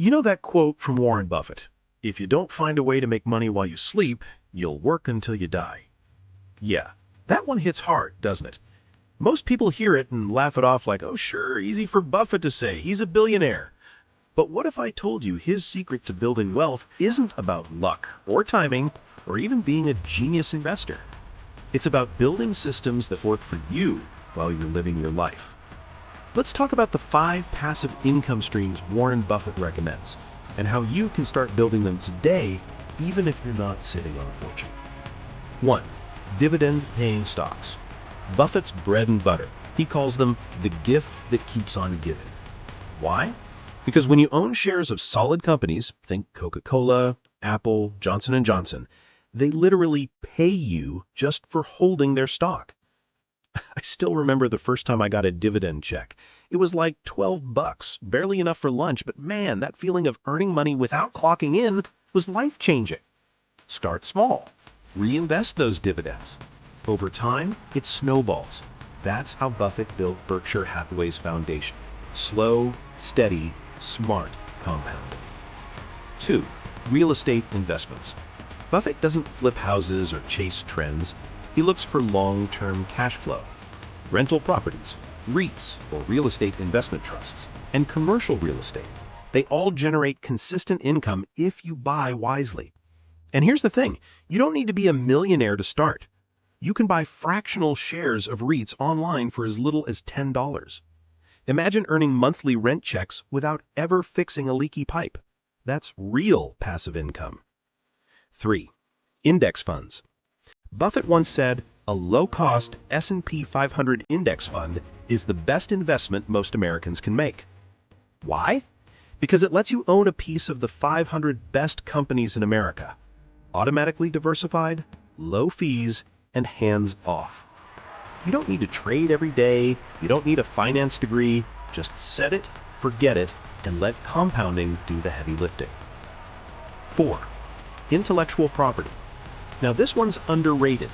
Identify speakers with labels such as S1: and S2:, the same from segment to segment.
S1: You know that quote from Warren Buffett, "If you don't find a way to make money while you sleep, you'll work until you die." Yeah, that one hits hard, doesn't it? Most people hear it and laugh it off like, oh sure, easy for Buffett to say, he's a billionaire. But what if I told you his secret to building wealth isn't about luck or timing or even being a genius investor? It's about building systems that work for you while you're living your life. Let's talk about the 5 passive income streams Warren Buffett recommends and how you can start building them today, even if you're not sitting on a fortune. 1. Dividend-paying stocks. Buffett's bread and butter. He calls them the gift that keeps on giving. Why? Because when you own shares of solid companies, think Coca-Cola, Apple, Johnson & Johnson, they literally pay you just for holding their stock. I still remember the first time I got a dividend check. It was like $12, barely enough for lunch, but man, that feeling of earning money without clocking in was life-changing. Start small. Reinvest those dividends. Over time, it snowballs. That's how Buffett built Berkshire Hathaway's foundation. Slow, steady, smart compounding. 2. Real estate investments. Buffett doesn't flip houses or chase trends. He looks for long-term cash flow. Rental properties, REITs, or real estate investment trusts, and commercial real estate. They all generate consistent income if you buy wisely. And here's the thing, you don't need to be a millionaire to start. You can buy fractional shares of REITs online for as little as $10. Imagine earning monthly rent checks without ever fixing a leaky pipe. That's real passive income. 3. Index funds. Buffett once said, a low-cost S&P 500 index fund is the best investment most Americans can make. Why? Because it lets you own a piece of the 500 best companies in America. Automatically diversified, low fees, and hands-off. You don't need to trade every day, you don't need a finance degree, just set it, forget it, and let compounding do the heavy lifting. 4. Intellectual property. Now this one's underrated.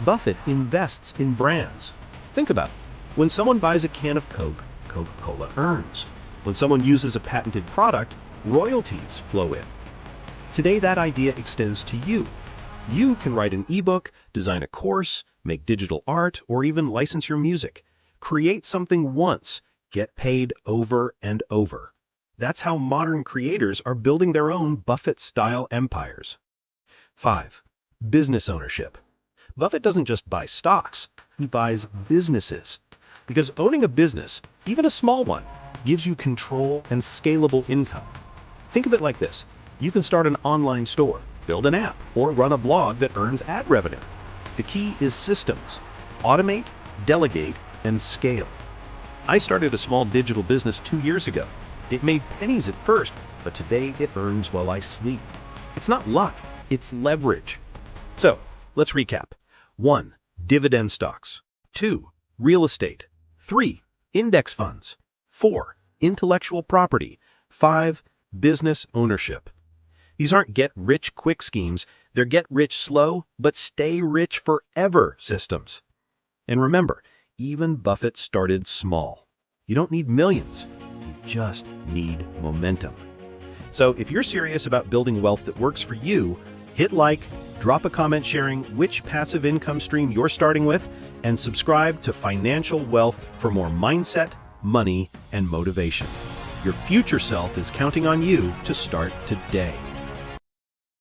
S1: Buffett invests in brands. Think about it. When someone buys a can of Coke, Coca-Cola earns. When someone uses a patented product, royalties flow in. Today that idea extends to you. You can write an ebook, design a course, make digital art, or even license your music. Create something once, get paid over and over. That's how modern creators are building their own Buffett-style empires. 5. Business ownership. Buffett doesn't just buy stocks, he buys businesses. Because owning a business, even a small one, gives you control and scalable income. Think of it like this. You can start an online store, build an app, or run a blog that earns ad revenue. The key is systems. Automate, delegate, and scale. I started a small digital business 2 years ago. It made pennies at first, but today it earns while I sleep. It's not luck, it's leverage. So, let's recap. 1. Dividend stocks. 2. Real estate. 3. Index funds. 4. Intellectual property. 5. Business ownership. These aren't get-rich-quick schemes, they're get-rich-slow, but stay-rich forever systems. And remember, even Buffett started small. You don't need millions, you just need momentum. So if you're serious about building wealth that works for you, hit like, drop a comment sharing which passive income stream you're starting with, and subscribe to Financial Wealth for more mindset, money, and motivation. Your future self is counting on you to start today.